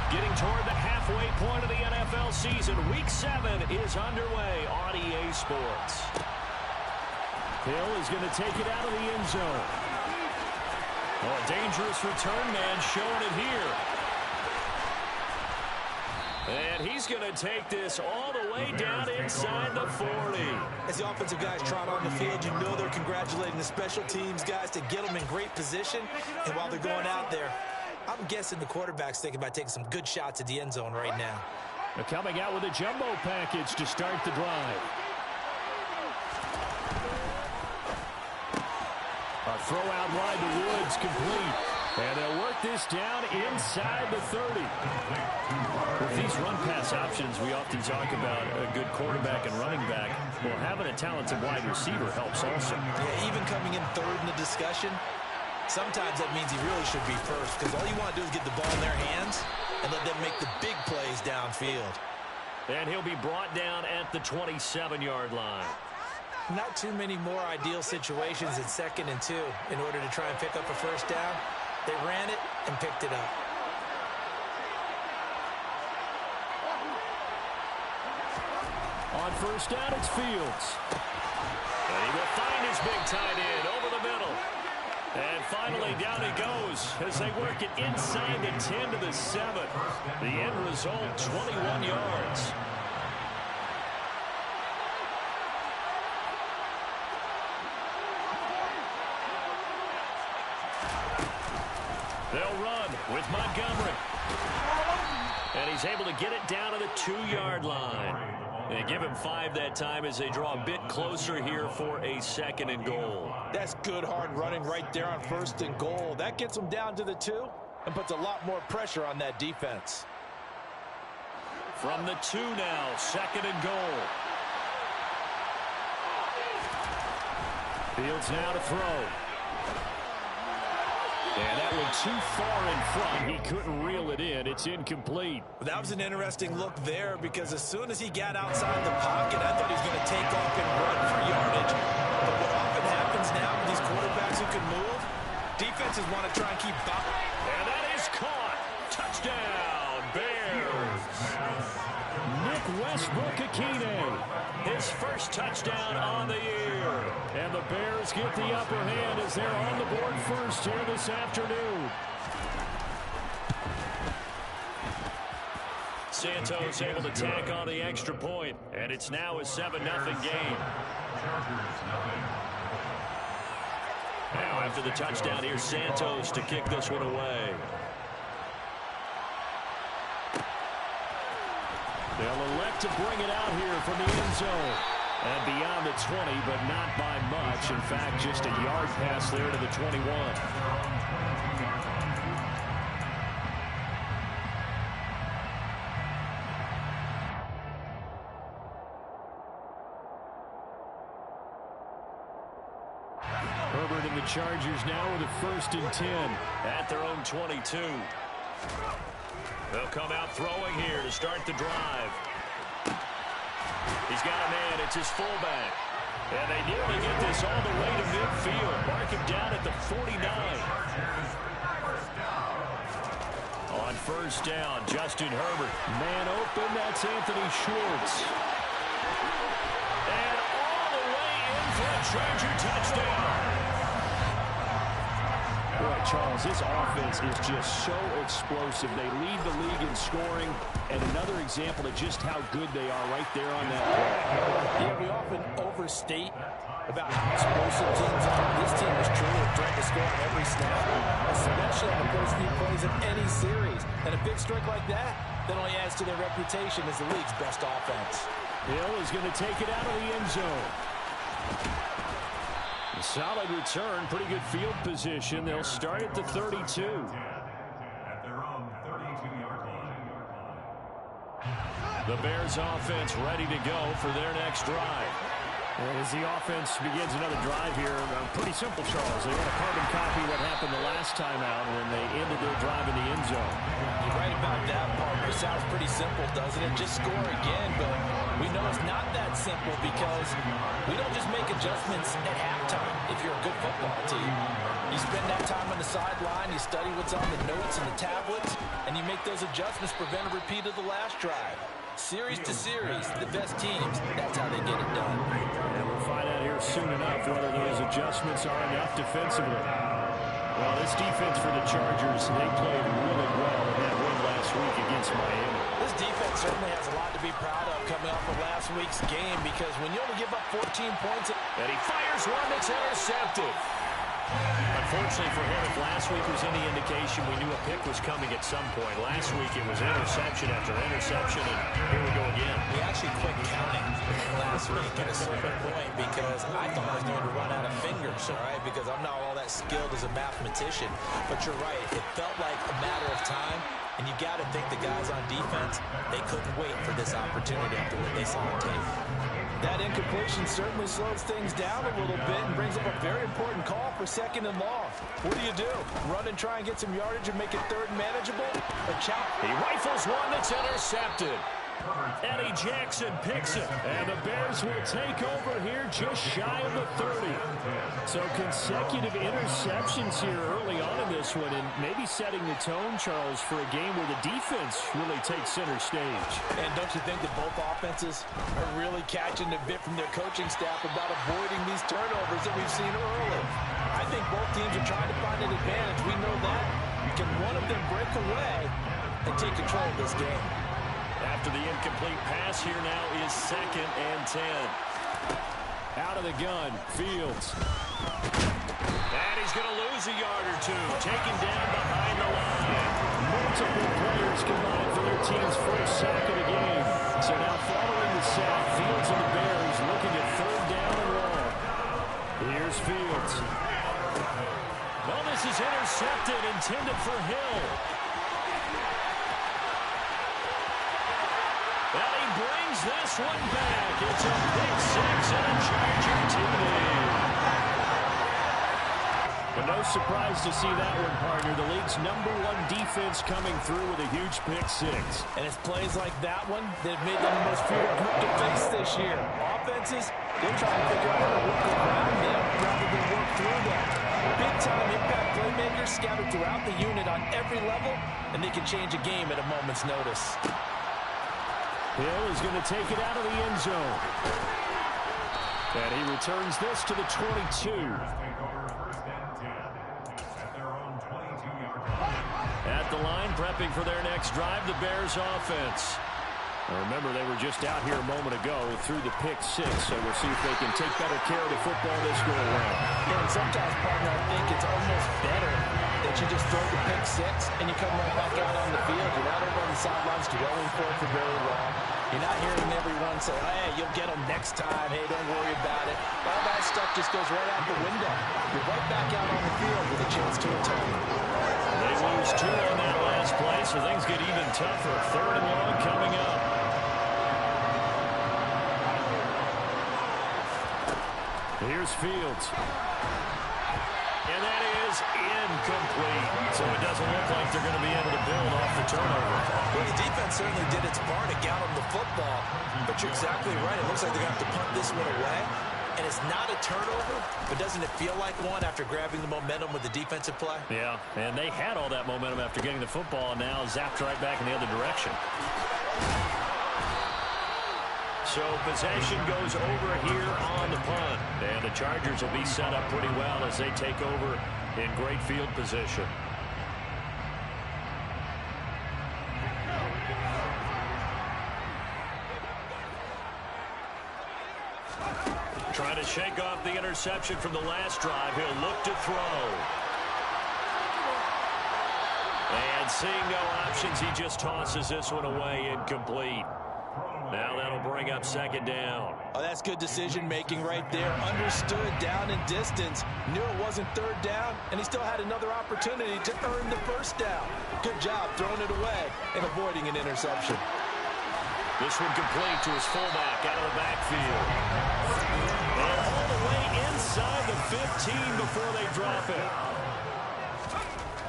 Getting toward the halfway point of the NFL season. Week 7 is underway on EA Sports. Hill is going to take it out of the end zone. Oh, a dangerous return man showing it here. And he's going to take this all the way down inside the 40. As the offensive guys trot on the field, you know they're congratulating the special teams guys to get them in great position. And while they're going out there, I'm guessing the quarterback's thinking about taking some good shots at the end zone right now. They're coming out with a jumbo package to start the drive. A throw out wide to Woods, complete. And they'll work this down inside the 30. With these run-pass options, we often talk about a good quarterback and running back. Well, having a talented wide receiver helps also. Yeah, even coming in third in the discussion, sometimes that means he really should be first, because all you want to do is get the ball in their hands and let them make the big plays downfield. And he'll be brought down at the 27-yard line. Not too many more ideal situations at 2nd and 2 in order to try and pick up a first down. They ran it and picked it up. On first down, it's Fields. And he will find his big tight end over the middle. And finally, down he goes as they work it inside the 10 to the 7. The end result, 21 yards. They'll run with Montgomery. And he's able to get it down to the 2-yard line. They give him 5 that time as they draw a bit closer here for a 2nd and goal. That's good hard running right there on 1st and goal. That gets them down to the 2 and puts a lot more pressure on that defense. From the 2 now, 2nd and goal. Fields now to throw. And that one too far in front. He couldn't reel it in. It's incomplete. That was an interesting look there because as soon as he got outside the pocket, I thought he was going to take off and run for yardage. But what often happens now with these quarterbacks who can move, defenses want to try and keep bounce. And that is caught. Touchdown, Bears. Nick Westbrook-Akine. His first touchdown on the year. And the Bears get the upper hand as they're on the board first here this afternoon. Santos able to tack on the extra point, and it's now a 7-0 game. Now after the touchdown, here's Santos to kick this one away. They'll elect to bring it out here from the end zone. And beyond the 20, but not by much. In fact, just a yard pass there to the 21. Herbert and the Chargers now with a 1st and 10 at their own 22. They'll come out throwing here to start the drive. He's got a man. It's his fullback. And they nearly get this all the way to midfield. Mark him down at the 49. On first down, Justin Herbert. Man open, that's Anthony Schwartz. And all the way in for a Charger touchdown. Boy, Charles, this offense is just so explosive. They lead the league in scoring, and another example of just how good they are right there on that play. Yeah, we often overstate about how explosive teams are. This team is truly a threat to score on every snap, especially on the first few plays of any series. And a big strike like that only adds to their reputation as the league's best offense. Hill is going to take it out of the end zone. A solid return, pretty good field position. They'll start at the 32. At their own 32-yard line. The Bears offense ready to go for their next drive. And as the offense begins another drive here, pretty simple, Charles. They want to carbon copy what happened the last time out when they ended their drive in the end zone. You're right about that, partner. Sounds pretty simple, doesn't it? Just score again, but we know it's not that simple because we don't just make adjustments at halftime if you're a good football team. You spend that time on the sideline, you study what's on the notes and the tablets, and you make those adjustments to prevent a repeat of the last drive. Series to series, the best teams, that's how they get it done. And we'll find out here soon enough whether those adjustments are enough defensively. Well, this defense for the Chargers, they played really well in that win last week against Miami. This defense certainly has a lot to be proud of coming off of last week's game, because when you only give up 14 points... And he fires one that's intercepted. Unfortunately for him, if last week was any indication, we knew a pick was coming at some point. Last week it was interception after interception, and here we go again. We actually quit counting last week at a certain point because I thought I was going to run out of fingers, all right, because I'm not all that skilled as a mathematician. But you're right, it felt like a matter of time, and you got to think the guys on defense, they couldn't wait for this opportunity after what they saw on tape. That incompletion certainly slows things down a little bit and brings up a very important call for 2nd and long. What do? Run and try and get some yardage and make it 3rd and manageable? He rifles one that's intercepted. Eddie Jackson picks it, and the Bears will take over here just shy of the 30. So consecutive interceptions here early on in this one, and maybe setting the tone, Charles, for a game where the defense really takes center stage. And don't you think that both offenses are really catching a bit from their coaching staff about avoiding these turnovers that we've seen early? I think both teams are trying to find an advantage. We know that. Can one of them break away and take control of this game? After the incomplete pass, here now is 2nd and 10. Out of the gun, Fields. And he's going to lose a yard or two. Taken down behind the line. Multiple players combined for their team's first sack of the game. So now following the sack, Fields and the Bears looking at 3rd down and long. Here's Fields. Well, this is intercepted, intended for Hill. And he brings this one back. It's a big 6 and a Charger TD. But no surprise to see that one, partner. The league's #1 defense coming through with a huge pick 6. And it's plays like that one that have made them the most feared group to face this year. Offenses, they're trying to figure out how to work around them rather than work through them. Big-time impact playmakers scattered throughout the unit on every level, and they can change a game at a moment's notice. Hill is going to take it out of the end zone. And he returns this to the 22. At the line, prepping for their next drive, the Bears offense. Now remember, they were just out here a moment ago through the pick 6, so we'll see if they can take better care of the football this go around. Yeah, and sometimes, partner, I think it's almost better that you just throw the pick 6 and you come right back out on the field. You're not over on the sidelines dwelling for very long. You're not hearing everyone say, hey, you'll get them next time. Hey, don't worry about it. All that stuff just goes right out the window. You're right back out on the field with a chance to atone. They lose 2 on that last play, so things get even tougher. 3rd and long coming up. Here's Fields. And that is incomplete. So it doesn't look like they're going to be able to build off the turnover. Well, the defense certainly did its part to get them the football. But you're exactly right. It looks like they're going to have to punt this one away. And it's not a turnover, but doesn't it feel like one after grabbing the momentum with the defensive play? Yeah, and they had all that momentum after getting the football, and now zapped right back in the other direction. So possession goes over here on the punt. And the Chargers will be set up pretty well as they take over in great field position. Trying to shake off the interception from the last drive. He'll look to throw. And seeing no options, he just tosses this one away, incomplete. Now that'll bring up 2nd down. Oh, that's good decision-making right there. Understood down and distance. Knew it wasn't 3rd down, and he still had another opportunity to earn the 1st down. Good job throwing it away and avoiding an interception. This one complete to his fullback out of the backfield. And all the way inside the 15 before they drop it.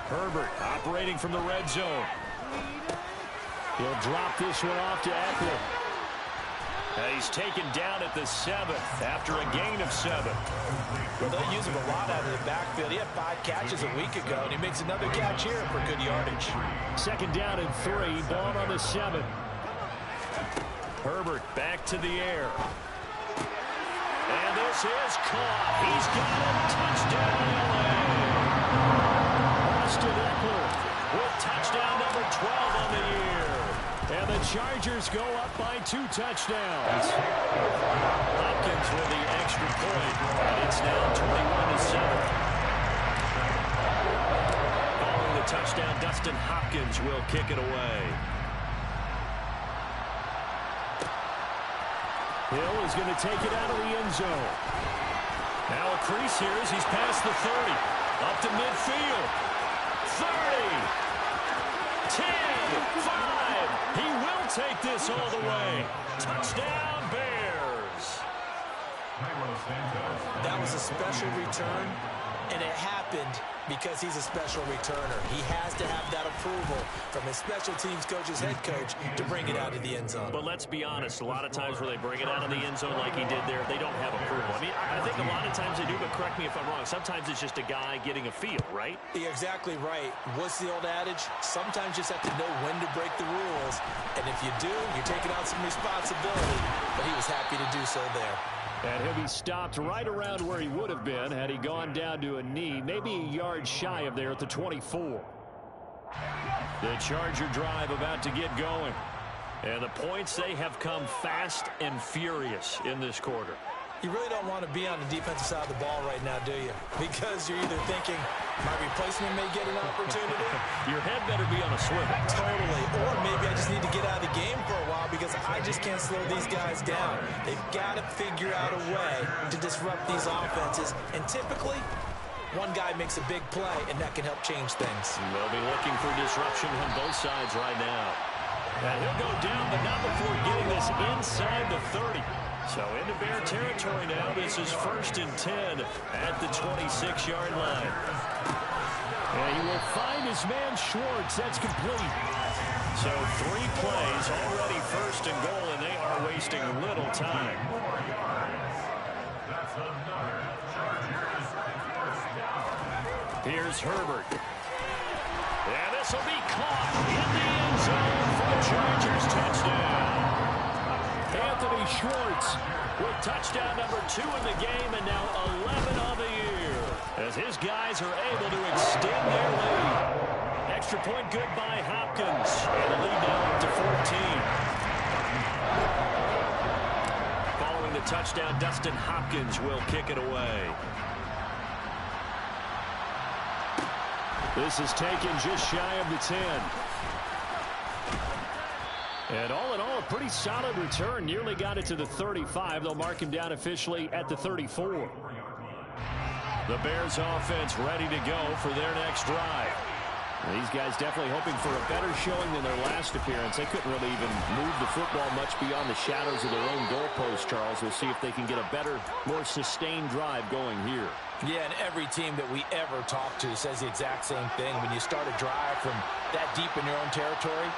Herbert operating from the red zone. He'll drop this one off to Eckler. He's taken down at the 7th after a gain of 7. Well, they'll use him a lot out of the backfield. He had 5 catches a week ago, and he makes another catch here for good yardage. 2nd down and 3, ball on the 7. Herbert back to the air. And this is caught. He's got a touchdown, LA. Austin Eckler with touchdown number 12 on the year. And the Chargers go up by 2 touchdowns. Hopkins with the extra point. And it's now 21-7. Following the touchdown, Dustin Hopkins will kick it away. Hill is going to take it out of the end zone. Now a crease here as he's past the 30. Up to midfield. 30. 10, 5. He will take this all the way. Touchdown, Bears. That was a special return, and it happened because he's a special returner. He has to have that approval from his special teams coach's head coach to bring it out of the end zone. But let's be honest, a lot of times where they bring it out of the end zone like he did there, they don't have approval. I mean, I think a lot of times they do, but correct me if I'm wrong. Sometimes it's just a guy getting a feel, right? You're exactly right. What's the old adage? Sometimes you just have to know when to break the rules. And if you do, you're taking on some responsibility. But he was happy to do so there. And he'll be stopped right around where he would have been had he gone down to a knee, maybe a yard shy of there at the 24. The Charger drive about to get going. And the points, they have come fast and furious in this quarter. You really don't want to be on the defensive side of the ball right now, do you? Because you're either thinking, my replacement may get an opportunity. Your head better be on a swivel. Totally. Or maybe I just need to get out of the game for a while because I just can't slow these guys down. They've got to figure out a way to disrupt these offenses. And typically, one guy makes a big play, and that can help change things. They'll be looking for disruption on both sides right now. And he'll go down, but not before getting this inside the 30. So into Bear territory now. This is 1st and 10 at the 26-yard line. And he will find his man Schwartz. That's complete. So 3 plays already 1st and goal, and they are wasting little time. Here's Herbert. And this will be caught in the end zone for the Chargers touchdown. Anthony Schwartz with touchdown number 2 in the game and now 11 on the year as his guys are able to extend their lead. Extra point good by Hopkins and the lead now up to 14. Following the touchdown, Dustin Hopkins will kick it away. This is taken just shy of the 10. And all in all, a pretty solid return. Nearly got it to the 35. They'll mark him down officially at the 34. The Bears offense ready to go for their next drive. These guys definitely hoping for a better showing than their last appearance. They couldn't really even move the football much beyond the shadows of their own goalpost, Charles. We'll see if they can get a better, more sustained drive going here. Yeah, and every team that we ever talk to says the exact same thing. When you start a drive from that deep in your own territory,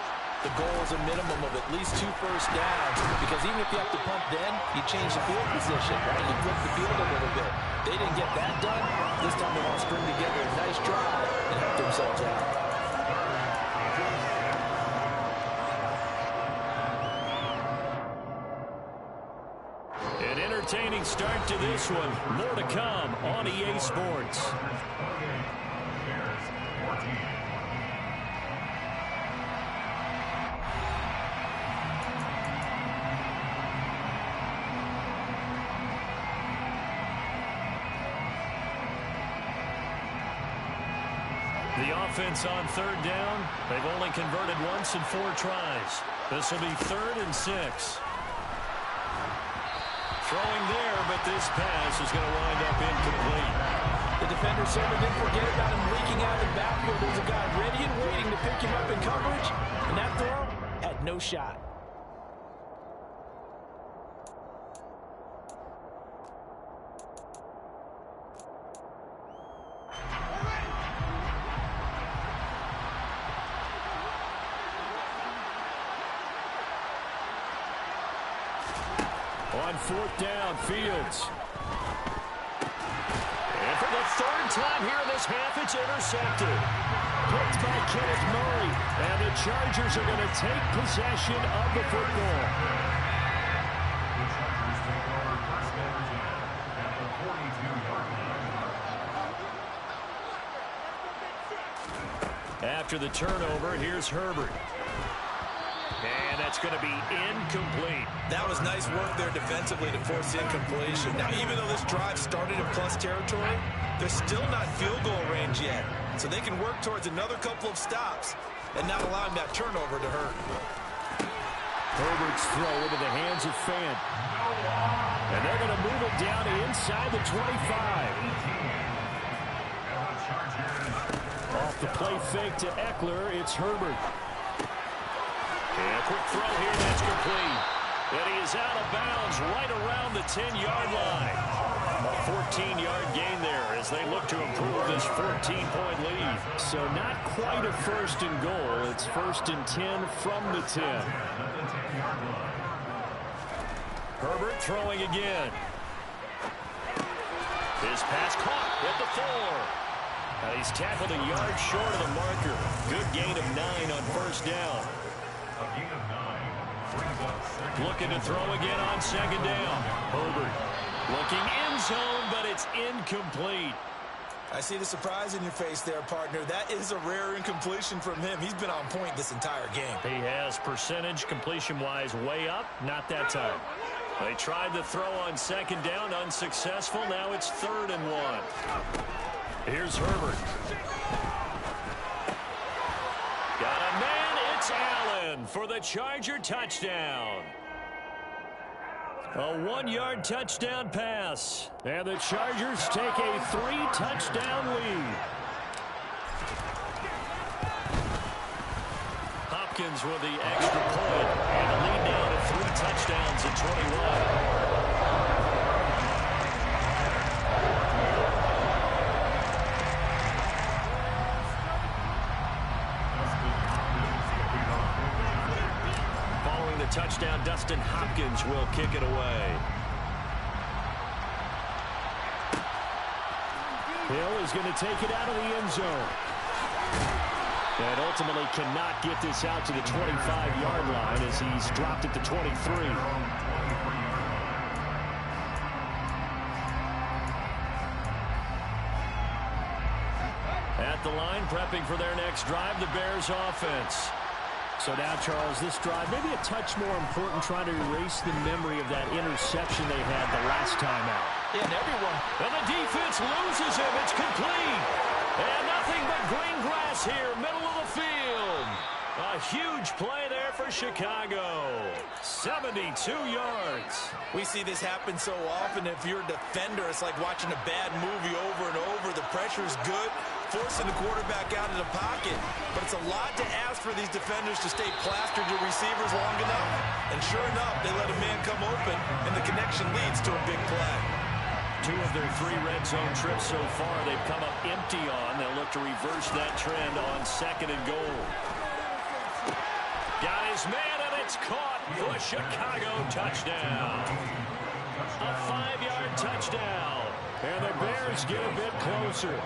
the goal is a minimum of at least 2 first downs, because even if you have to punt then, you change the field position, right? You flip the field a little bit. They didn't get that done. This time they want to string together a nice drive and help themselves out. An entertaining start to this one. More to come on EA Sports. The offense on 3rd down. They've only converted once in 4 tries. This will be 3rd and 6. Throwing there, but this pass is going to wind up incomplete. The defender certainly didn't forget about him leaking out of the backfield. There's a guy ready and waiting to pick him up in coverage, and that throw had no shot. On fourth down, Fields. And for the third time here in this half, it's intercepted. Picked by Kenneth Murray. And the Chargers are going to take possession of the football. The Chargers take over first and 10 at the 42-yard line. After the turnover, here's Herbert. And that's going to be incomplete. That was nice work there defensively to force incompletion. Now, even though this drive started in plus territory, they're still not field goal range yet. So they can work towards another couple of stops and not allowing that turnover to hurt. Herbert's throw into the hands of Fant. And they're going to move it down to inside the 25. Off the play fake to Eckler, it's Herbert. And a quick throw here, that's complete. And he is out of bounds right around the 10-yard line. A 14-yard gain there as they look to improve this 14-point lead. So not quite a first and goal. It's first and 10 from the 10. Herbert throwing again. His pass caught at the 4. He's tackled a yard short of the marker. Good gain of 9 on first down. Looking to throw again on second down. Herbert looking end zone, but it's incomplete. I see the surprise in your face there, partner. That is a rare incompletion from him. He's been on point this entire game. He has percentage completion-wise way up. Not that time. They tried to throw on second down, unsuccessful. Now it's 3rd and 1. Here's Herbert. Got a man, it's Allen for the Charger touchdown. A 1-yard touchdown pass. And the Chargers take a 3-touchdown lead. Hopkins with the extra point. And a lead now to 3 touchdowns at 21. Touchdown, Dustin Hopkins will kick it away. Hill is going to take it out of the end zone. And ultimately cannot get this out to the 25-yard line as he's dropped at the 23. At the line, prepping for their next drive, the Bears offense. So now, Charles, this drive maybe a touch more important, trying to erase the memory of that interception they had the last time out. Yeah, and everyone. And the defense loses him. It's complete. And nothing but green grass here, middle of the field. A huge play there for Chicago. 72 yards. We see this happen so often. If you're a defender, it's like watching a bad movie over and over. The pressure's good, forcing the quarterback out of the pocket. But it's a lot to ask for these defenders to stay plastered to receivers long enough. And sure enough, they let a man come open, and the connection leads to a big play. 2 of their 3 red zone trips so far they've come up empty on. They'll look to reverse that trend on 2nd and goal. Got his man, and it's caught for a Chicago touchdown. A 5-yard touchdown. And the Bears get a bit closer.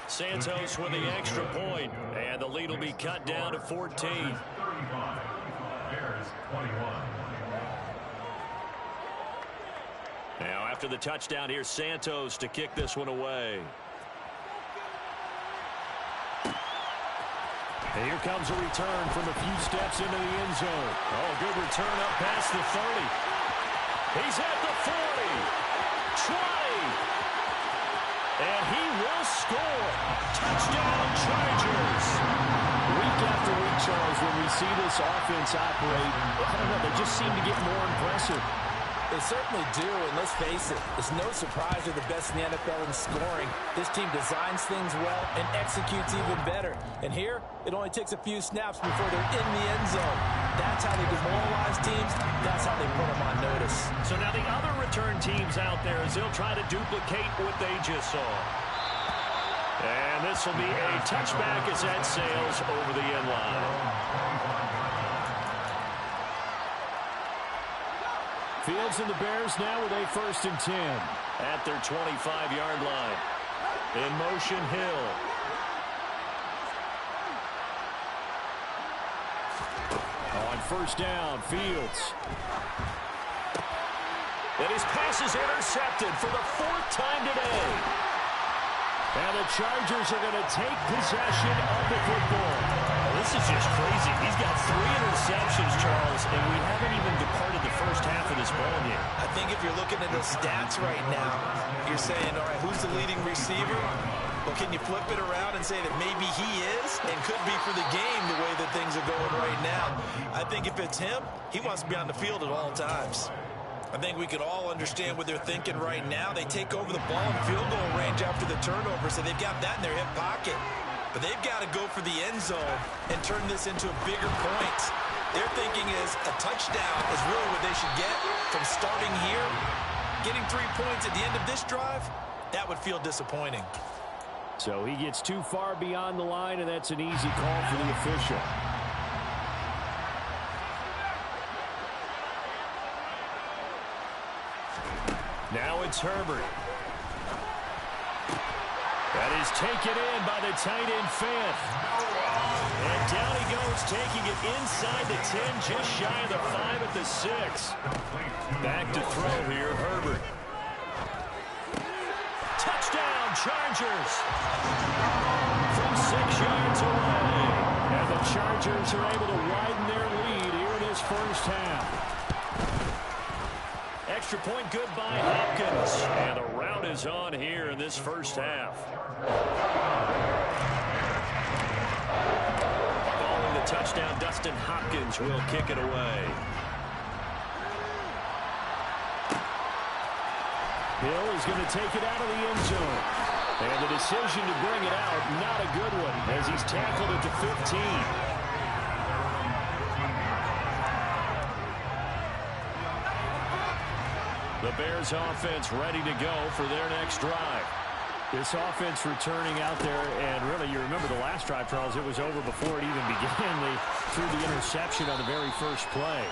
Santos with the extra point, and the lead will be cut down to 14. 35. Bears 21. Now after the touchdown, here's Santos to kick this one away. And here comes a return from a few steps into the end zone. Oh, good return up past the 30. He's at the 40. 20. And he will score. Touchdown, Chargers. Week after week, Charles, when we see this offense operate, I don't know, they just seem to get more impressive. They certainly do, and let's face it, it's no surprise they're the best in the NFL in scoring. This team designs things well and executes even better. And here, it only takes a few snaps before they're in the end zone. That's how they demoralize teams. That's how they put them on notice. So now the other return teams out there, as they'll try to duplicate what they just saw. And this will be a touchback as that sails over the end line. Fields and the Bears now with a 1st and 10 at their 25-yard line. In motion, Hill. On 1st down, Fields. And his pass is intercepted for the 4th time today. And the Chargers are going to take possession of the football. This is just crazy. He's got 3 interceptions, Charles, and we haven't even departed the first half of this ball game. I think if you're looking at the stats right now, you're saying, all right, who's the leading receiver? Well, can you flip it around and say that maybe he is and could be for the game the way that things are going right now? I think if it's him, he wants to be on the field at all times. I think we could all understand what they're thinking right now. They take over the ball in field goal range after the turnover, so they've got that in their hip pocket. But they've got to go for the end zone and turn this into a bigger point. Their thinking is a touchdown is really what they should get from starting here. Getting 3 points at the end of this drive, that would feel disappointing. So he gets too far beyond the line, and that's an easy call for the official. Now it's Herbert. That is taken in by the tight end Fant. And down he goes, taking it inside the 10, just shy of the 5 at the 6. Back to throw here, Herbert. Touchdown, Chargers. From 6 yards away. And the Chargers are able to widen their lead here in this first half. Extra point good by Hopkins. And the rout is on here in this first half. Following the touchdown, Dustin Hopkins will kick it away. Hill is going to take it out of the end zone. And the decision to bring it out, not a good one, as he's tackled at the 15. The Bears offense ready to go for their next drive. This offense returning out there, and really, you remember the last drive, Charles, it was over before it even began. They threw the interception on the very first play.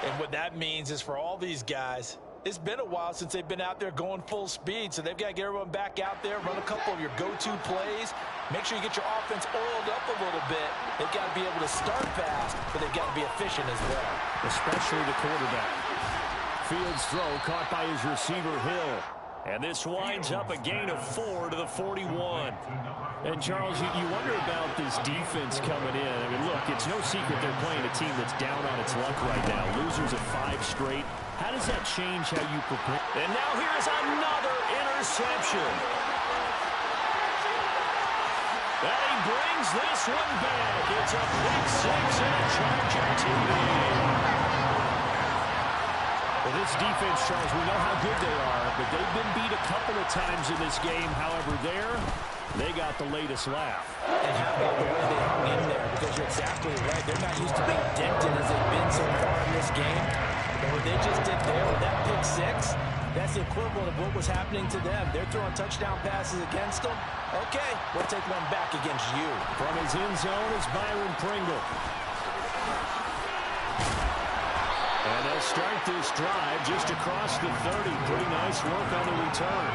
And what that means is for all these guys, it's been a while since they've been out there going full speed, so they've got to get everyone back out there, run a couple of your go-to plays, make sure you get your offense oiled up a little bit. They've got to be able to start fast, but they've got to be efficient as well. Especially the quarterback. Fields throw caught by his receiver, Hill. And this winds up a gain of 4 to the 41. And, Charles, you wonder about this defense coming in. I mean, look, it's no secret they're playing a team that's down on its luck right now. Losers of 5 straight. How does that change how you prepare? And now here's another interception. And he brings this one back. It's a pick 6 and a Charger TD. Well, this defense, Charles, we know how good they are, but they've been beat a couple of times in this game. However, they got the latest laugh. And how about the way they hung in there? Because you're exactly right. They're not used to being dented as they've been so far in this game. But what they just did there with that pick 6, that's the equivalent of what was happening to them. They're throwing touchdown passes against them. Okay, we'll take one back against you. From his end zone is Byron Pringle. And they'll start this drive just across the 30. Pretty nice work on the return.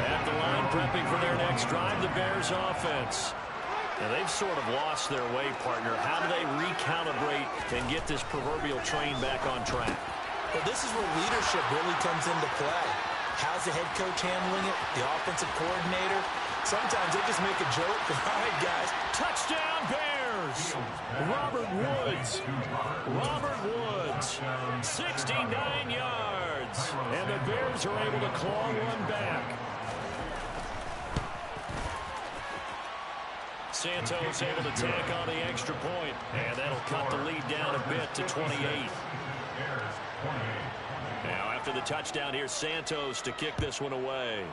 At the line, prepping for their next drive, the Bears offense. Now, they've sort of lost their way, partner. How do they recalibrate and get this proverbial train back on track? Well, this is where leadership really comes into play. How's the head coach handling it? The offensive coordinator? Sometimes they just make a joke. All right, guys. Touchdown, Bears! Robert Woods. Robert Woods. 69 yards. And the Bears are able to claw one back. Santos able to tack on the extra point. And that'll cut the lead down a bit to 28. Now, after the touchdown, here's Santos to kick this one away.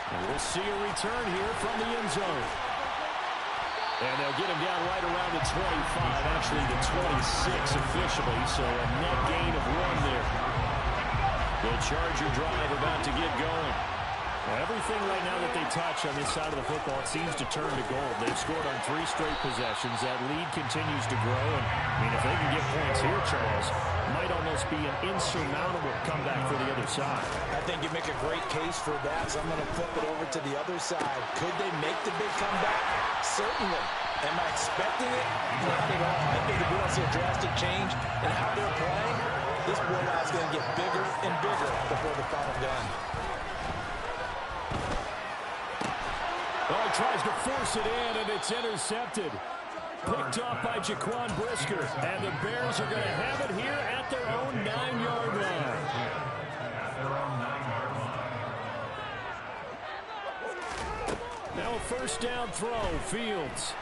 And we'll see a return here from the end zone. And they'll get him down right around the 25, actually the 26 officially, so a net gain of 1 there. The Charger drive about to get going. Everything right now that they touch on this side of the football, it seems to turn to gold. They've scored on 3 straight possessions. That lead continues to grow. And, I mean, if they can get points here, Charles, might almost be an insurmountable comeback for the other side. I think you make a great case for that, so I'm going to flip it over to the other side. Could they make the big comeback? Certainly. Am I expecting it? Not at all. I think if we don't see a drastic change in how they're playing, this blowout is going to get bigger and bigger before the final gun. Well, he tries to force it in, and it's intercepted. Picked off by Jaquan Brisker. And the Bears are going to have it here at their own 9-yard line. Now a first down throw. Fields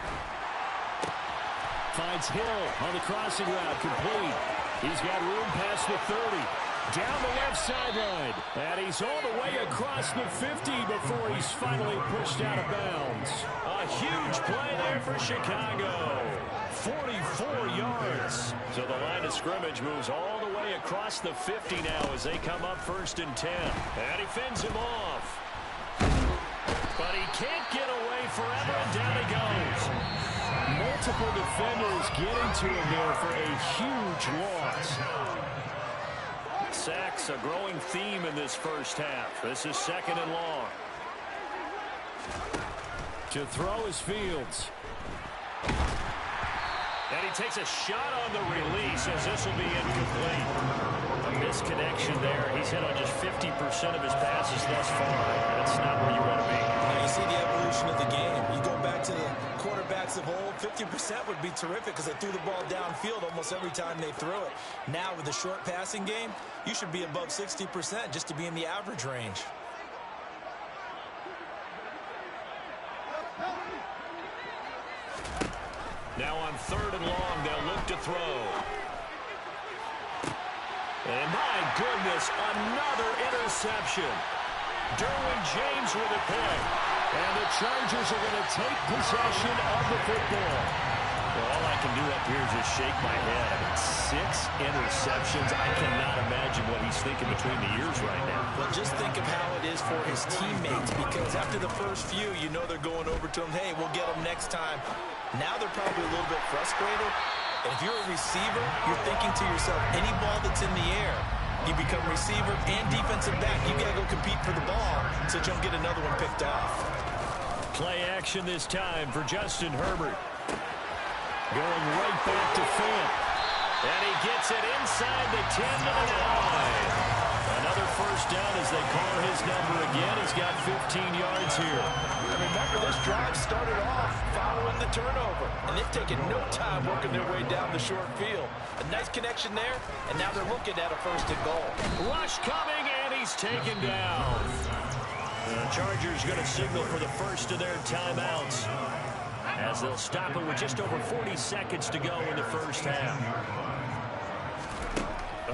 finds Hill on the crossing route. Complete. He's got room past the 30. Down the left sideline. And he's all the way across the 50 before he's finally pushed out of bounds. A huge play there for Chicago. 44 yards. So the line of scrimmage moves all the way across the 50 now as they come up 1st and 10. And he fends him off. But he can't get away forever, and down he goes. Multiple defenders getting to him there for a huge loss. Sacks, a growing theme in this first half. This is 2nd and long. To throw is Fields. And he takes a shot on the release as this will be incomplete. A misconnection there. He's hit on just 50% of his passes thus far. That's not where you want to be. Now you see the evolution of the game. You go back to the quarterbacks of old, 50% would be terrific because they threw the ball downfield almost every time they threw it. Now with the short passing game, you should be above 60% just to be in the average range. Now on 3rd and long, they'll look to throw. And my goodness, another interception. Derwin James with a pick. And the Chargers are going to take possession of the football. Well, all I can do up here is just shake my head. I mean, 6 interceptions. I cannot imagine what he's thinking between the ears right now. Well, just think of how it is for his teammates, because after the first few, you know they're going over to him, hey, we'll get them next time. Now they're probably a little bit frustrated. And if you're a receiver, you're thinking to yourself, any ball that's in the air, you become receiver and defensive back. You got to go compete for the ball so you don't get another one picked off. Play action this time for Justin Herbert. Going right back to Fant. And he gets it inside the 10 to the 9. Another first down as they call his number again. He's got 15 yards here. And remember, this drive started off following the turnover. And they've taken no time working their way down the short field. A nice connection there, and now they're looking at a 1st and goal. Rush coming, and he's taken down. The Chargers going to signal for the first of their timeouts, as they'll stop it with just over 40 seconds to go in the first half.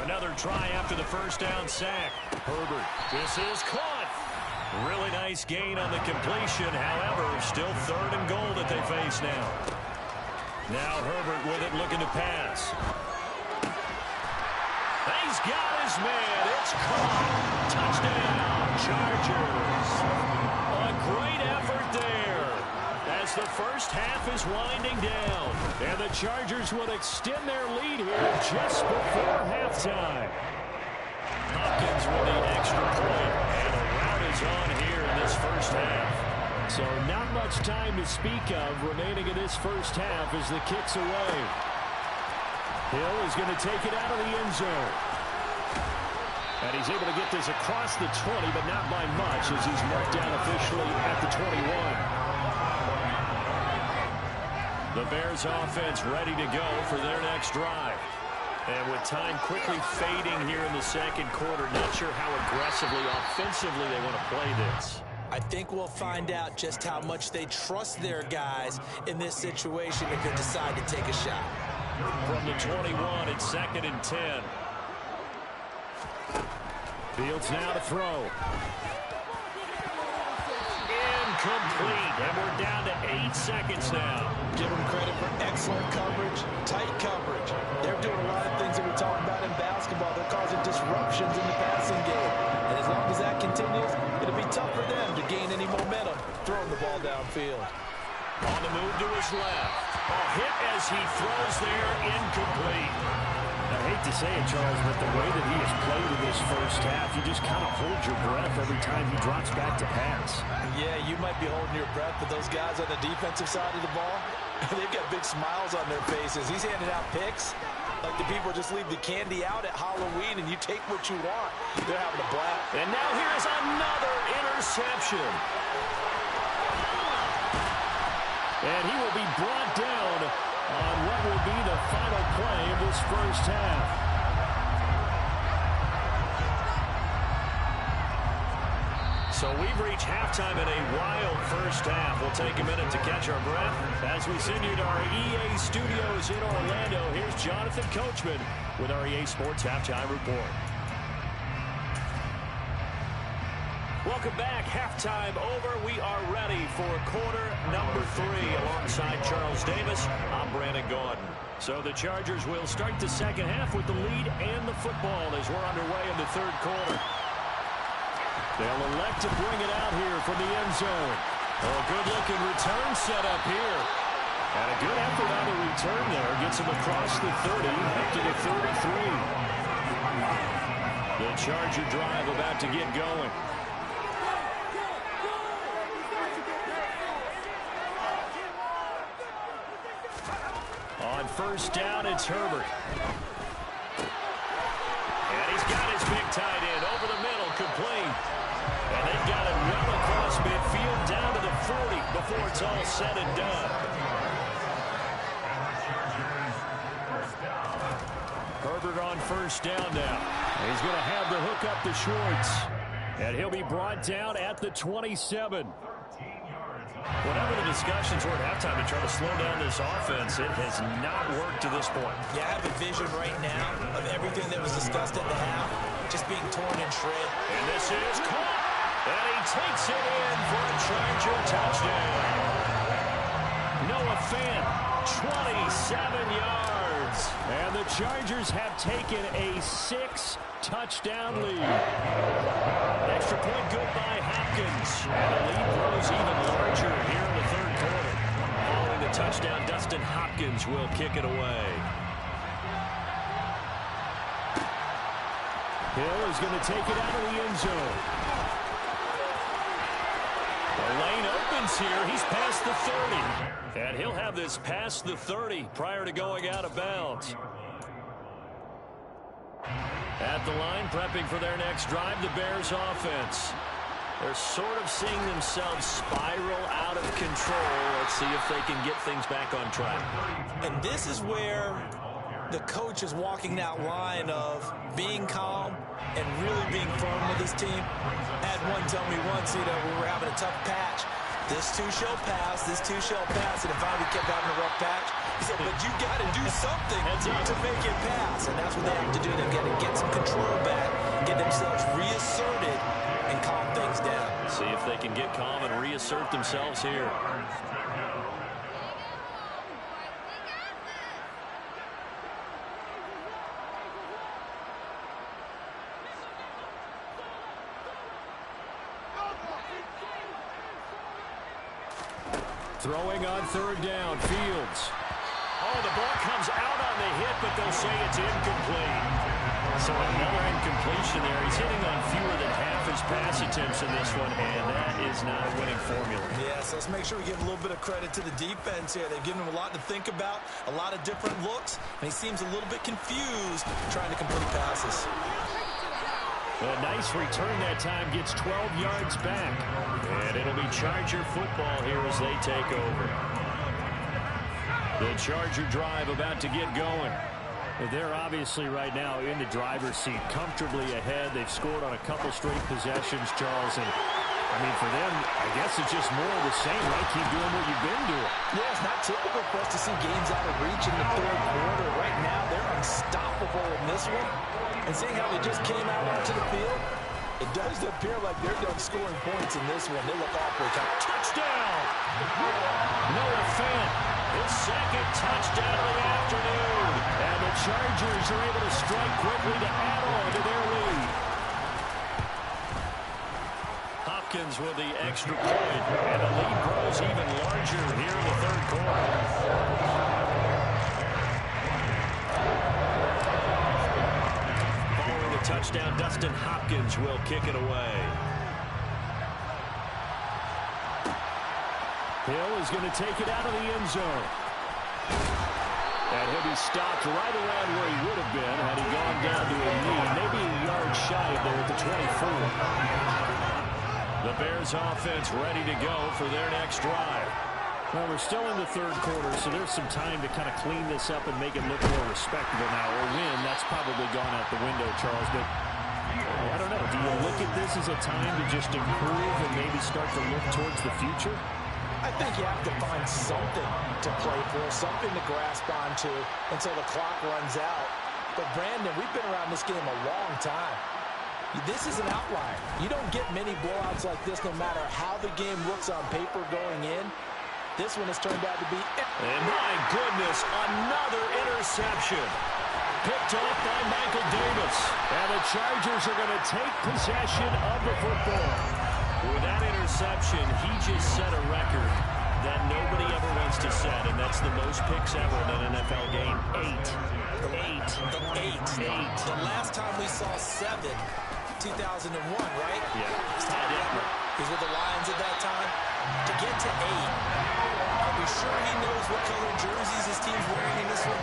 Another try after the first down sack. Herbert, this is caught. Really nice gain on the completion. However, still 3rd and goal that they face now. Now Herbert with it, looking to pass. He's got his man. It's caught. Touchdown, Chargers. A great effort there as the first half is winding down. And the Chargers will extend their lead here just before halftime. Hopkins will need extra point. And a rout is on here in this first half. So not much time to speak of remaining in this first half as the kick's away. Hill is going to take it out of the end zone. And he's able to get this across the 20, but not by much as he's marked down officially at the 21. The Bears offense ready to go for their next drive. And with time quickly fading here in the 2nd quarter, not sure how aggressively, offensively they want to play this. I think we'll find out just how much they trust their guys in this situation if they decide to take a shot. From the 21, it's 2nd and 10. Fields now to throw. Incomplete, and we're down to 8 seconds now. Give them credit for excellent coverage, tight coverage. They're doing a lot of things that we talk about in basketball. They're causing disruptions in the passing game. And as long as that continues, it'll be tough for them downfield. On the move to his left. Hit as he throws there, incomplete. I hate to say it, Charles, but the way that he has played in this first half, you just kind of hold your breath every time he drops back to pass. Yeah, you might be holding your breath, but those guys on the defensive side of the ball, they've got big smiles on their faces. He's handing out picks like the people just leave the candy out at Halloween and you take what you want. They're having a blast. And now here's another interception. And he will be brought down on what will be the final play of this first half. So we've reached halftime in a wild first half. We'll take a minute to catch our breath as we send you to our EA studios in Orlando. Here's Jonathan Coachman with our EA Sports Halftime Report. Welcome back. Halftime over. We are ready for quarter number 3. Alongside Charles Davis, I'm Brandon Gaudin. So the Chargers will start the second half with the lead and the football as we're underway in the third quarter. They'll elect to bring it out here from the end zone. A good-looking return set up here. And a good effort on the return there. Gets him across the 30 up to the 33. The Charger drive about to get going. On first down, it's Herbert. And he's got his big tight end over the middle, complete. And they've got it well across midfield, down to the 40 before it's all said and done. Herbert on first down now. He's going to have the hook up to Schwartz. And he'll be brought down at the 27. Whatever the discussions were at halftime to try to slow down this offense, it has not worked to this point. Yeah, I have a vision right now of everything that was discussed at the half just being torn in shred. And this is caught. And he takes it in for a Charger touchdown. Noah Fant, 27 yards. And the Chargers have taken a 6-touchdown lead. Extra point good by Hopkins. And the lead grows even larger here in the third quarter. Following the touchdown, Dustin Hopkins will kick it away. Hill is going to take it out of the end zone. The lane opens here. He's past the 30. And he'll have this past the 30 prior to going out of bounds. At the line, prepping for their next drive, the Bears offense. They're sort of seeing themselves spiral out of control. Let's see if they can get things back on track. And this is where the coach is walking that line of being calm and really being firm with his team. I had one tell me once, we were having a tough patch. This too shall pass, this too shall pass. And if I kept having a rough patch, he said, but you got to do something to make it pass. And that's what they have to do. They've got to get some control back, get themselves reasserted, and calm things down. See if they can get calm and reassert themselves here. Throwing on third down, Fields. Oh, the ball comes out on the hit, but they'll say it's incomplete. So another incompletion there. He's hitting on fewer than half his pass attempts in this one, and that is not a winning formula. Yeah, so let's make sure we give a little bit of credit to the defense here. They've given him a lot to think about, a lot of different looks, and he seems a little bit confused trying to complete passes. A nice return that time, gets 12 yards back. And it'll be Charger football here as they take over. The Charger drive about to get going. They're obviously right now in the driver's seat, comfortably ahead. They've scored on a couple straight possessions, Charles. And, I mean, for them, I guess it's just more of the same, right? Keep doing what you've been doing. Yeah, it's not typical for us to see games out of reach in the third quarter. Right now, they're unstoppable in this one. And seeing how they just came out onto the field, it does appear like they're done scoring points in this one. They look awfully tough. Touchdown! Noah Fant, his second touchdown of the afternoon. And the Chargers are able to strike quickly to add on to their lead. Hopkins Hopkins with the extra point, and the lead grows even larger here in the third quarter. Following the touchdown, Dustin Hopkins will kick it away. Hill is going to take it out of the end zone. And he'll be stopped right around where he would have been had he gone down to a knee, maybe a yard shy of there at the 24. The Bears offense ready to go for their next drive. Well, we're still in the third quarter, so there's some time to kind of clean this up and make it look more respectable now. Or win, that's probably gone out the window, Charles. But I don't know. Do you look at this as a time to just improve and maybe start to look towards the future? I think you have to find something to play for, something to grasp onto until the clock runs out. But, Brandon, we've been around this game a long time. This is an outlier. You don't get many blowouts like this no matter how the game looks on paper going in. This one has turned out to be... And my goodness, another interception. Picked off by Michael Davis. And the Chargers are going to take possession of the football. With that interception, he just set a record that nobody ever wants to set, and that's the most picks ever in an NFL game. Eight. The last time we saw 7, 2001, right? Yeah. He was with the Lions at that time. To get to 8, are we sure he knows what color jerseys his team's wearing in this one?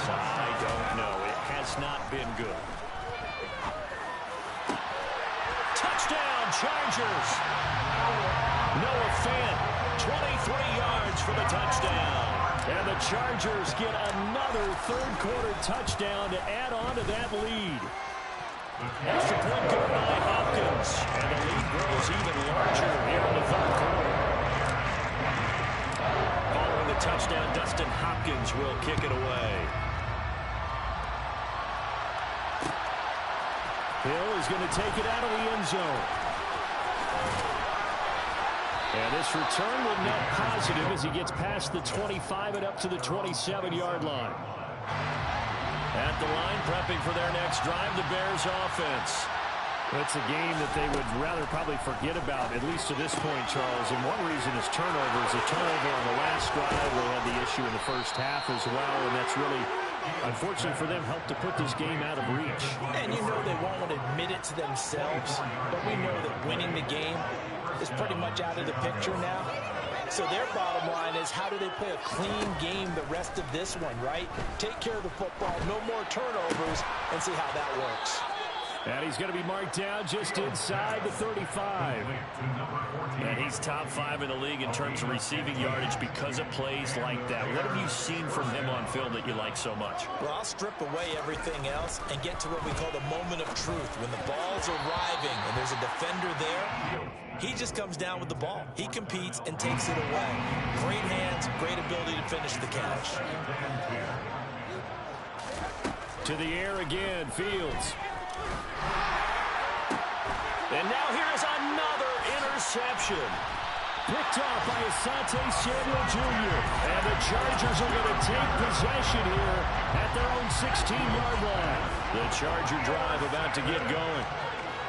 I don't know. It has not been good. Touchdown, Chargers. Noah Fant, 23 yards for the touchdown. And the Chargers get another third-quarter touchdown to add on to that lead. Extra point good by Hopkins. And the lead grows even larger here in the third quarter. Following the touchdown, Dustin Hopkins will kick it away. Hill is going to take it out of the end zone. And this return will net positive as he gets past the 25 and up to the 27-yard line. At the line, prepping for their next drive, the Bears offense. It's a game that they would rather probably forget about, at least to this point, Charles. And one reason is turnovers. A turnover on the last drive. They had the issue in the first half as well, and that's really, unfortunately for them, helped to put this game out of reach. And you know they won't admit it to themselves, but we know that winning the game is pretty much out of the picture now. So their bottom line is, how do they play a clean game the rest of this one, right? Take care of the football, no more turnovers, and see how that works. And he's going to be marked down just inside the 35. And he's top 5 in the league in terms of receiving yardage because of plays like that. What have you seen from him on film that you like so much? Well, I'll strip away everything else and get to what we call the moment of truth. When the ball's arriving and there's a defender there, he just comes down with the ball. He competes and takes it away. Great hands, great ability to finish the catch. To the air again, Fields. And now here's another interception. Picked off by Asante Samuel Jr. And the Chargers are going to take possession here at their own 16-yard line. The Charger drive about to get going.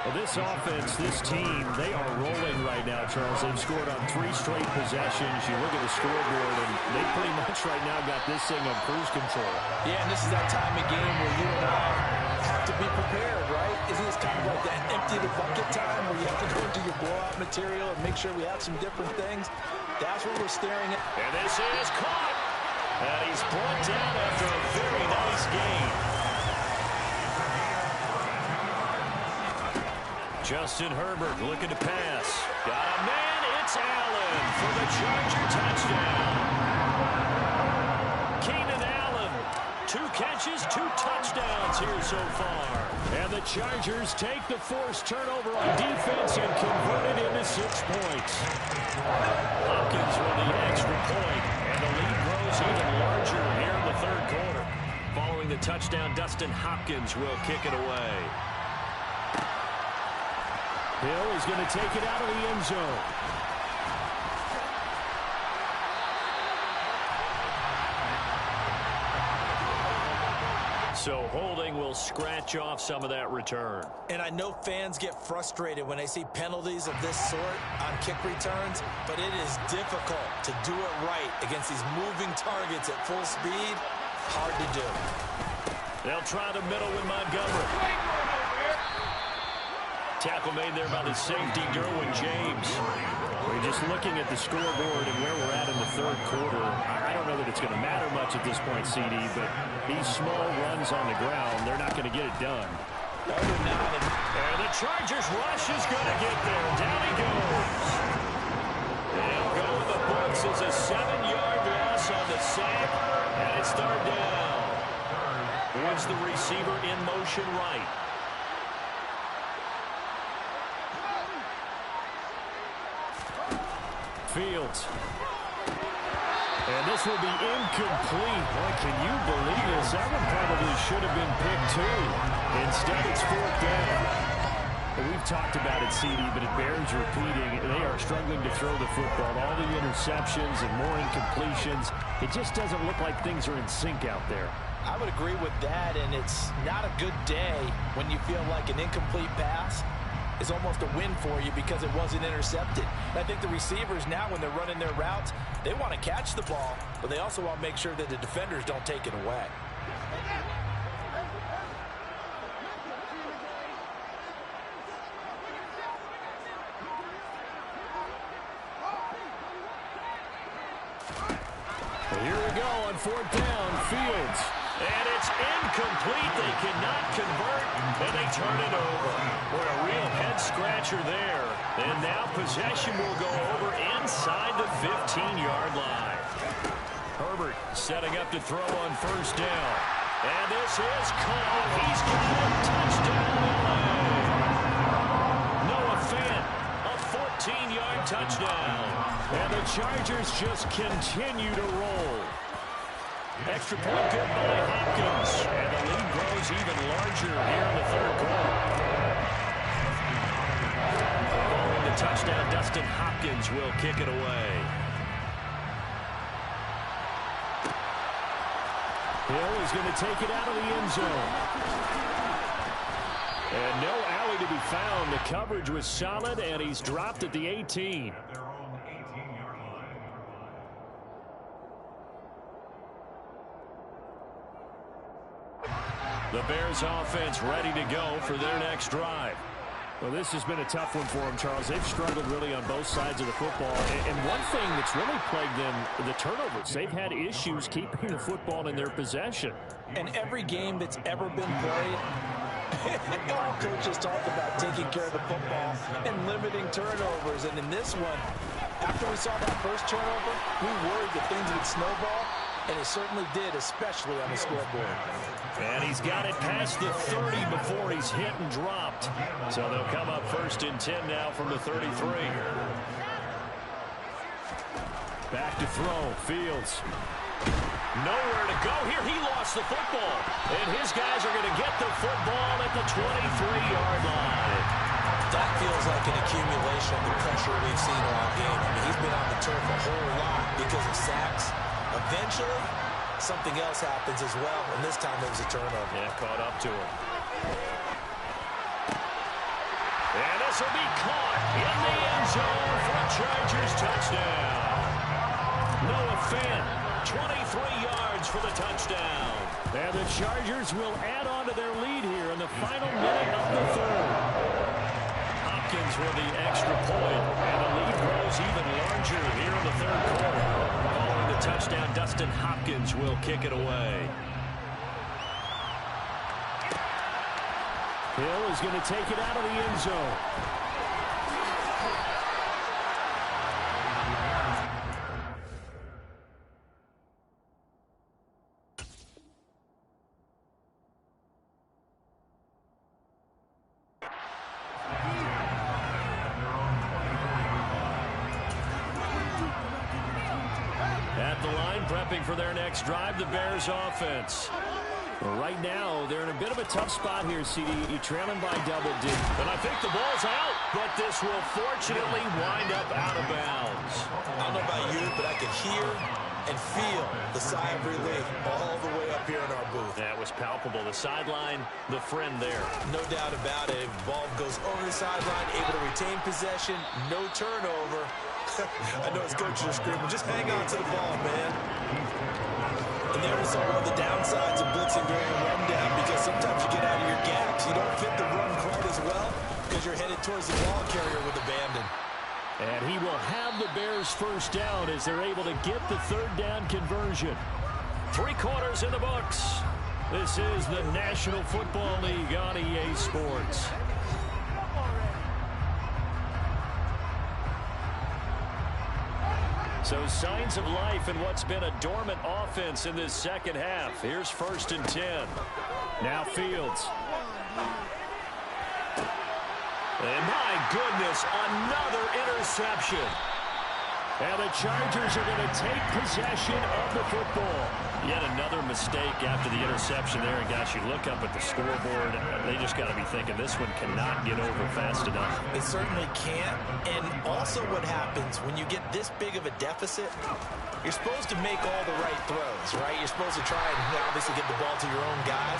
Well, this offense, this team, they are rolling right now, Charles. They've scored on 3 straight possessions. You look at the scoreboard, and they pretty much right now got this thing on cruise control. Yeah, and this is that time of game where you and I have to be prepared, right? Isn't this kind of like that empty the bucket time where you have to go into your blowout material and make sure we have some different things? That's what we're staring at. And this is caught. And he's brought down after a very nice game. Justin Herbert looking to pass. Got a man. It's Allen for the Charger touchdown. Keenan Allen, 2 catches, 2 touchdowns here so far. And the Chargers take the forced turnover on defense and convert it into 6 points. Hopkins with the extra point, and the lead grows even larger here in the third quarter. Following the touchdown, Dustin Hopkins will kick it away. Hill is going to take it out of the end zone. So holding will scratch off some of that return. And I know fans get frustrated when they see penalties of this sort on kick returns, but it is difficult to do it right against these moving targets at full speed. Hard to do. They'll try the middle with Montgomery. Tackle made there by the safety, Derwin James. We're just looking at the scoreboard and where we're at in the third quarter. I don't know that it's going to matter much at this point, CD, but these small runs on the ground, they're not going to get it done. No, they're not. And the Chargers rush is going to get there. Down he goes. They'll go in the books as a 7-yard loss on the sack, and it's third down. Towards the receiver in motion right. Fields. And this will be incomplete. Boy, can you believe this? That one probably should have been picked too. Instead, it's fourth down. And we've talked about it, CD, but it bears repeating. They are struggling to throw the football. All the interceptions and more incompletions. It just doesn't look like things are in sync out there. I would agree with that, and it's not a good day when you feel like an incomplete pass is almost a win for you because it wasn't intercepted. And I think the receivers now, when they're running their routes, they want to catch the ball, but they also want to make sure that the defenders don't take it away. Here we go on fourth down, Fields. And it's incomplete. They cannot convert, and they turn it over. What a real head-scratcher there. And now possession will go over inside the 15-yard line. Herbert setting up to throw on first down. And this is caught. He's got a touchdown. Noah Fant, a 14-yard touchdown. And the Chargers just continue to roll. Extra point good by Hopkins. And the lead grows even larger here in the third quarter. Following the touchdown, Dustin Hopkins will kick it away. Hill is going to take it out of the end zone. And no alley to be found. The coverage was solid, and he's dropped at the 18. The Bears offense ready to go for their next drive. Well, this has been a tough one for them, Charles. They've struggled really on both sides of the football. And one thing that's really plagued them, the turnovers. They've had issues keeping the football in their possession. And every game that's ever been played, all coaches talk about taking care of the football and limiting turnovers. And in this one, after we saw that first turnover, we worried that things would snowball. And it certainly did, especially on the scoreboard. And he's got it past the 30 before he's hit and dropped. So they'll come up first and 10 now from the 33. Back to throw, Fields. Nowhere to go here. He lost the football. And his guys are going to get the football at the 23-yard line. That feels like an accumulation of the pressure we've seen all game. I mean, he's been on the turf a whole lot because of sacks. Eventually, something else happens as well, and this time it was a turnover. Yeah, caught up to him. And this will be caught in the end zone for a Chargers touchdown. Noah Fant, 23 yards for the touchdown. And the Chargers will add on to their lead here in the final minute of the third. Hopkins with the extra point, and the lead grows even larger here in the third quarter. Following the touchdown, Dustin Hopkins will kick it away. Hill is going to take it out of the end zone. At the line, prepping for their next drive, the Bears offense. Well, right now, they're in a bit of a tough spot here, CD. You're trailing by double digits. And I think the ball's out, but this will fortunately wind up out of bounds. I don't know about you, but I could hear and feel the sigh of relief all the way up here in our booth. That was palpable. The sideline, the friend there. No doubt about it. The ball goes over the sideline, able to retain possession, no turnover. I know his coaches are screaming, just hang on to the ball, man. And there is all the downsides of blitzing during a rundown, because sometimes you get out of your gaps. You don't fit the run quite as well because you're headed towards the ball carrier with abandon. And he will have the Bears first down as they're able to get the third down conversion. 3 quarters in the books. This is the National Football League on EA Sports. So signs of life in what's been a dormant offense in this second half. Here's 1st and 10. Now Fields. And my goodness, another interception. And the Chargers are going to take possession of the football. Yet another mistake after the interception there. And gosh, you look up at the scoreboard, they just got to be thinking this one cannot get over fast enough. It certainly can't. And also what happens when you get this big of a deficit, you're supposed to make all the right throws, right? You're supposed to try and obviously get the ball to your own guys.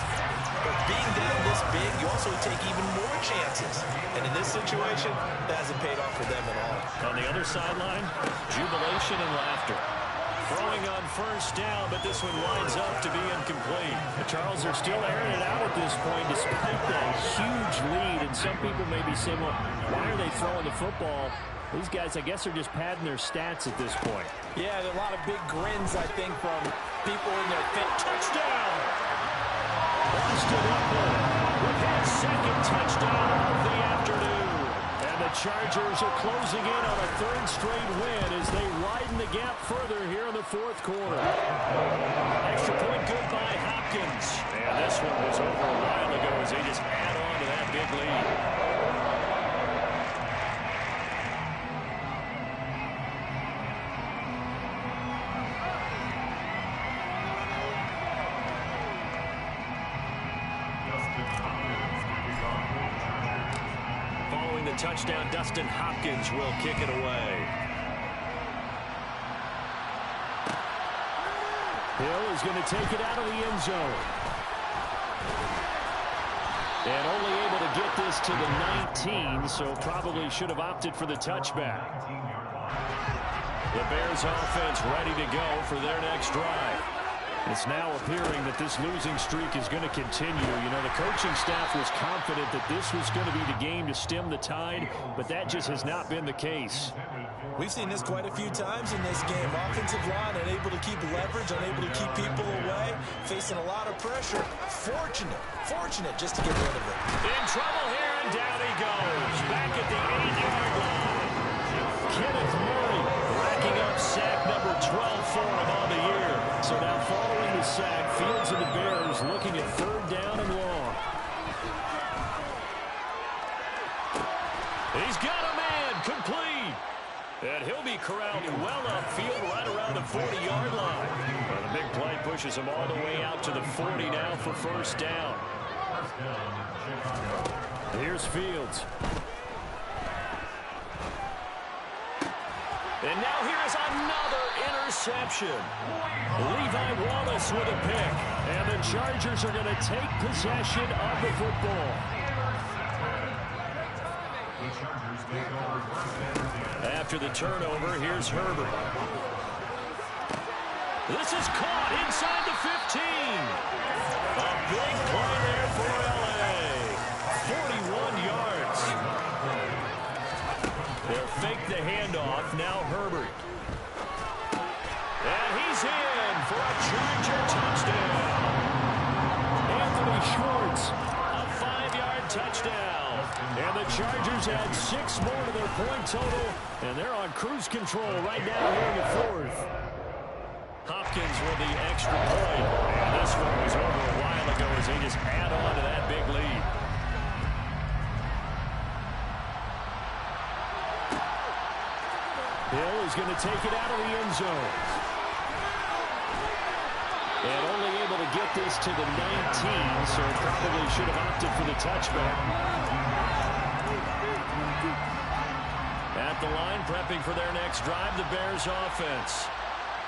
But being down this big, you also take even more chances. And in this situation, that hasn't paid off for them at all. On the other sideline, jubilation and laughter. Throwing on 1st down, but this one winds up to be incomplete. The Charles are still airing it out at this point despite that huge lead. And some people may be saying, well, why are they throwing the football? These guys, I guess, are just padding their stats at this point. Yeah, there are a lot of big grins, I think, from people in their fit. Touchdown! Austin Eckler with his 2nd touchdown of the afternoon. And the Chargers are closing in on a 3rd straight win as they widen the gap further here in the 4th quarter. Extra point good by Hopkins. And this one was over a while ago as they just add on to that big lead. Touchdown, Dustin Hopkins will kick it away. Hill is going to take it out of the end zone. And only able to get this to the 19, so probably should have opted for the touchback. The Bears offense ready to go for their next drive. It's now appearing that this losing streak is going to continue. You know, the coaching staff was confident that this was going to be the game to stem the tide, but that just has not been the case. We've seen this quite a few times in this game. Offensive line unable to keep leverage, unable to keep people away, facing a lot of pressure. Fortunate just to get rid of it. In trouble here, and down he goes. Back at the 8-yard line. Kenneth Murray racking up sack number 12 for him on the year. So now following the sack, Fields and the Bears looking at 3rd down and long. He's got a man, complete. And he'll be corralled well upfield right around the 40-yard line. Well, the big play pushes him all the way out to the 40 now for 1st down. Here's Fields. And now here is another interception. Levi Wallace with a pick. And the Chargers are going to take possession of the football. After the turnover, here's Herbert. This is caught inside the 15. A big play there for L.A. 41 yards. They'll fake the handoff. Now Herbert. And he's in for a Charger touchdown. Anthony Schwartz, a 5-yard touchdown. And the Chargers add 6 more to their point total, and they're on cruise control right now here in the 4th. Hopkins with the extra point. And this one was over a while ago as they just add on to that big lead. Hill is going to take it out of the end zone. And only able to get this to the 19, so probably should have opted for the touchback. At the line, prepping for their next drive, the Bears offense.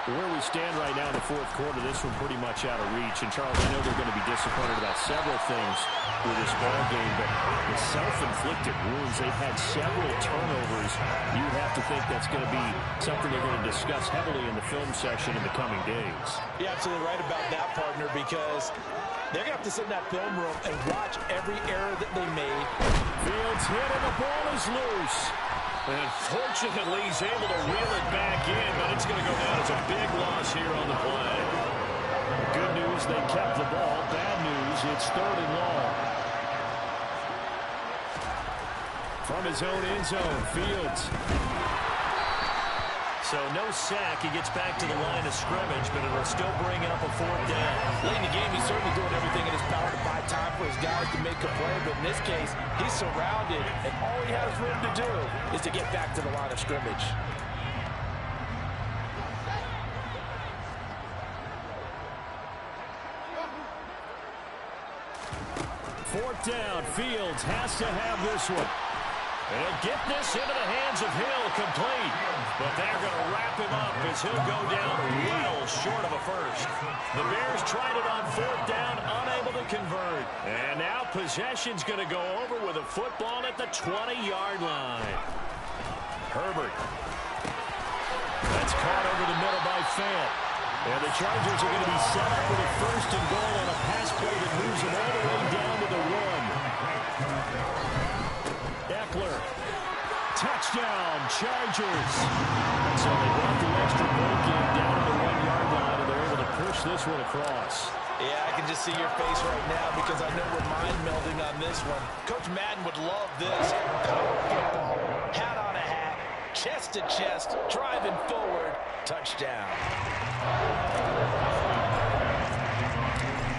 Where we stand right now in the fourth quarter, this one pretty much out of reach. And, Charles, I know they're going to be disappointed about several things with this ball game, but the self-inflicted wounds, they've had several turnovers. You have to think that's going to be something they're going to discuss heavily in the film session in the coming days. You're absolutely right about that, partner, because they're going to have to sit in that film room and watch every error that they made. Fields hit and the ball is loose. And fortunately, he's able to reel it back in, but it's going to go down as a big loss here on the play. Good news, they kept the ball. Bad news, it's 3rd and long. From his own end zone, Fields. So no sack. He gets back to the line of scrimmage, but it'll still bring up a 4th down. Late in the game, he's certainly doing everything in his power to buy time for his guys to make a play, but in this case, he's surrounded, and all he has room to do is to get back to the line of scrimmage. Fourth down, Fields has to have this one. They'll get this into the hands of Hill, complete. But they're going to wrap him up as he'll go down well short of a first. The Bears tried it on 4th down, unable to convert. And now possession's going to go over with a football at the 20-yard line. Herbert. That's caught over the middle by Fant. And the Chargers are going to be set up with a 1st and goal on a pass play that moves them all the way down to the 1. Eckler. Touchdown, Chargers. And so they brought the extra break in down to the 1-yard line, and they're able to push this one across. Yeah, I can just see your face right now because I know we're mind-melding on this one. Coach Madden would love this. Power football, hat on a hat, chest to chest, driving forward, touchdown.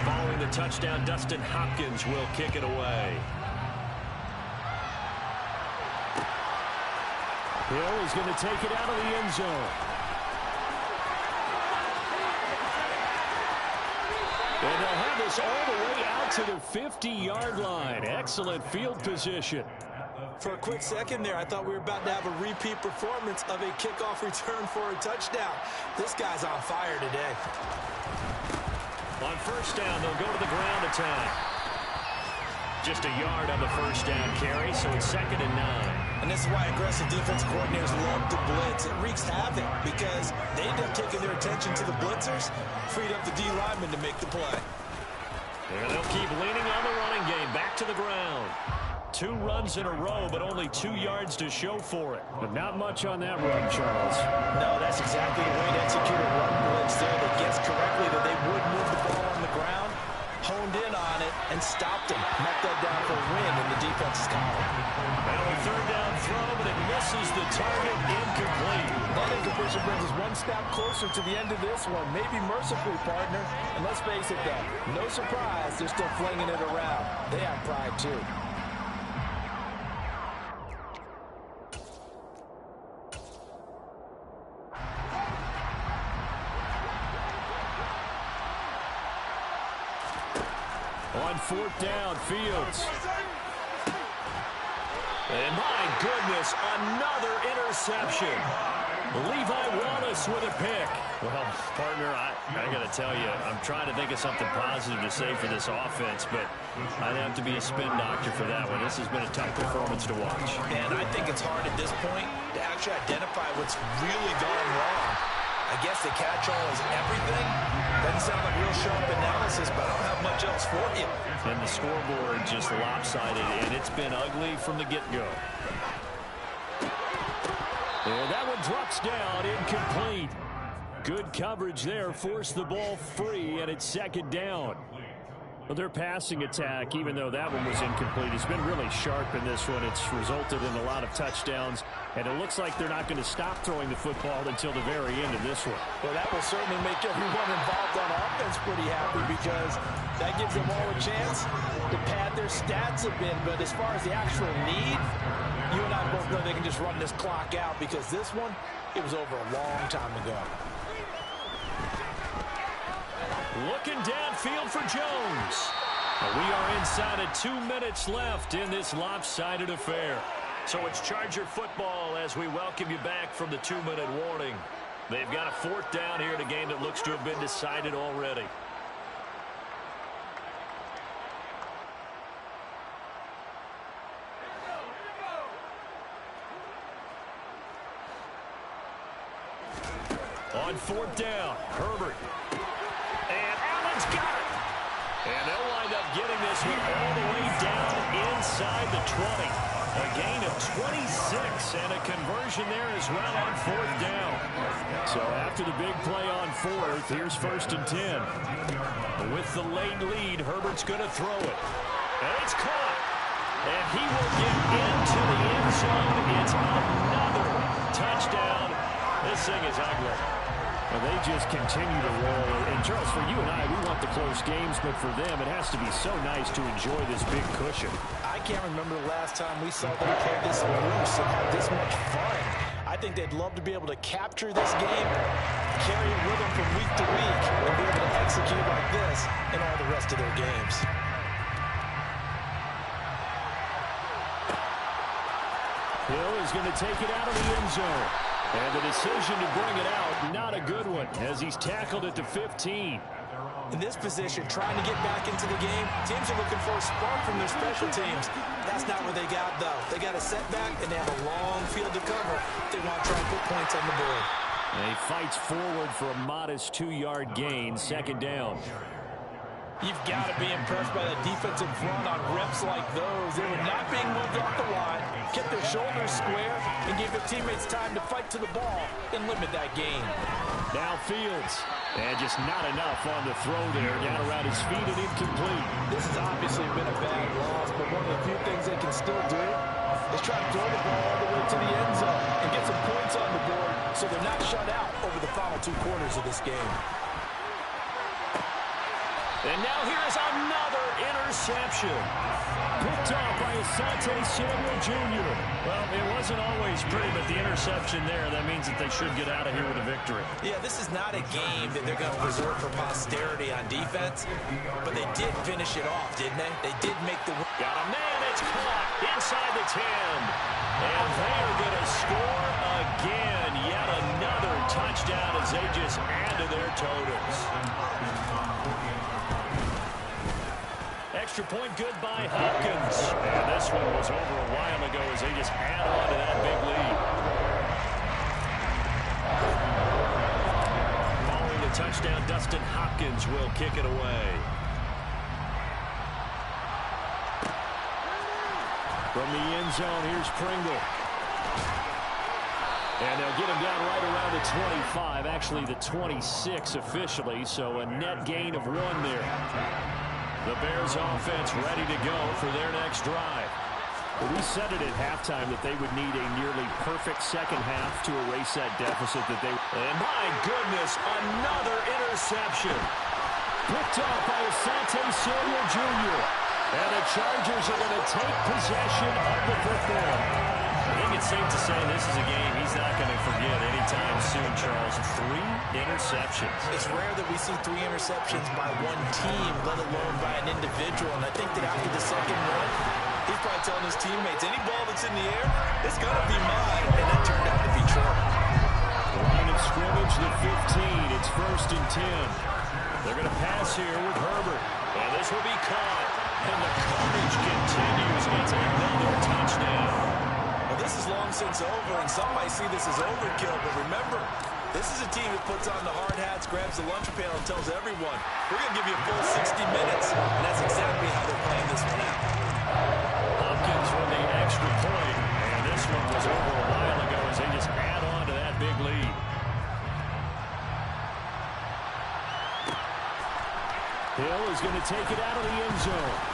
Following the touchdown, Dustin Hopkins will kick it away. Hill is going to take it out of the end zone. And they'll have this all the way out to the 50-yard line. Excellent field position. For a quick second there, I thought we were about to have a repeat performance of a kickoff return for a touchdown. This guy's on fire today. On 1st down, they'll go to the ground attack. Just a yard on the 1st down carry, so it's 2nd and 9. And this is why aggressive defense coordinators love to blitz. It wreaks havoc because they end up taking their attention to the blitzers, freed up the D lineman to make the play. And they'll keep leaning on the running game. Back to the ground. 2 runs in a row, but only 2 yards to show for it. But not much on that run, Charles. No, that's exactly the way to execute a run blitz there. They guessed correctly that they would move the ball on the ground, honed in on it, and stopped him. Knocked that down for a win in the defense's column. Now a 3rd down throw, but it misses the target, incomplete. That incompletion brings us one step closer to the end of this one. Maybe mercifully, partner. And let's face it, though, no surprise, they're still flinging it around. They have pride, too. On 4th down, Fields. And my goodness, another interception. Levi Wallace with a pick. Well, partner, I got to tell you, I'm trying to think of something positive to say for this offense, but I'd have to be a spin doctor for that one. This has been a tough performance to watch. And I think it's hard at this point to actually identify what's really gone wrong. I guess the catch-all is everything. Doesn't sound like real sharp analysis, but I don't have much else for you. And the scoreboard just lopsided, and it's been ugly from the get-go. And that one drops down, incomplete. Good coverage there, forced the ball free, and it's 2nd down. Well, their passing attack, even though that one was incomplete, has been really sharp in this one. It's resulted in a lot of touchdowns, and it looks like they're not going to stop throwing the football until the very end of this one. Well, that will certainly make everyone involved on offense pretty happy because that gives them all a chance to pad their stats a bit. But as far as the actual need, you and I both know they can just run this clock out because this one, it was over a long time ago. Looking downfield for Jones. We are inside of 2 minutes left in this lopsided affair. So it's Charger football as we welcome you back from the 2-minute warning. They've got a 4th down here in a game that looks to have been decided already. On 4th down, Herbert. And Allen's got it. And they'll wind up getting this one all the way down inside the 20. A gain of 26 and a conversion there as well on 4th down. So after the big play on 4th, here's 1st and 10. With the late lead, Herbert's going to throw it. And it's caught. And he will get into the end zone. It's another touchdown. This thing is ugly. Well, they just continue to roll. And, Charles, for you and I, we want the close games, but for them, it has to be so nice to enjoy this big cushion. I can't remember the last time we saw them play this loose and have this much fun. I think they'd love to be able to capture this game, carry it with them from week to week, and be able to execute like this in all the rest of their games. Hill is going to take it out of the end zone. And the decision to bring it out, not a good one, as he's tackled at the 15. In this position, trying to get back into the game, teams are looking for a spark from their special teams. That's not what they got, though. They got a setback, and they have a long field to cover. They want to try and put points on the board. And he fights forward for a modest 2-yard gain, 2nd down. You've got to be impressed by the defensive front on reps like those. They were not being moved off the line, kept their shoulders square, and gave their teammates time to fight to the ball and limit that gain. Now Fields, and just not enough on the throw there, down around his feet and incomplete. This has obviously been a bad loss, but one of the few things they can still do is try to throw the ball all the way to the end zone and get some points on the board so they're not shut out over the final 2 quarters of this game. And now here's another interception. Picked off by Asante Samuel Jr. Well, it wasn't always pretty, but the interception there, that means that they should get out of here with a victory. Yeah, this is not a game that they're going to preserve for posterity on defense, but they did finish it off, didn't they? They did make the... Got a man, it's caught inside the 10. And they are going to score again. Yet another touchdown as they just add to their totals. Extra point good by Hopkins. And this one was over a while ago as they just add on to that big lead. Following the touchdown, Dustin Hopkins will kick it away. From the end zone, here's Pringle. And they'll get him down right around the 25, actually the 26 officially, so a net gain of 1 there. The Bears offense ready to go for their next drive. Well, we said it at halftime that they would need a nearly perfect second half to erase that deficit that they... And my goodness, another interception. Picked off by Asante Samuel Jr. And the Chargers are going to take possession of the football. I think it's safe to say this is a game he's not going to forget anytime soon, Charles. 3 interceptions. It's rare that we see 3 interceptions by one team, let alone by an individual. And I think that after the second one, he's probably telling his teammates, any ball that's in the air, it's going to be mine. And that turned out to be true. Line of scrimmage, the 15. It's 1st and 10. They're going to pass here with Herbert. And this will be caught. And the carnage continues. It's another touchdown. Well, this is long since over, and some might see this as overkill. But remember, this is a team that puts on the hard hats, grabs the lunch pail, and tells everyone, we're going to give you a full 60 minutes. And that's exactly how they're playing this one out. Hopkins with the extra point. And this one was over a while ago as they just add on to that big lead. Hill is going to take it out of the end zone.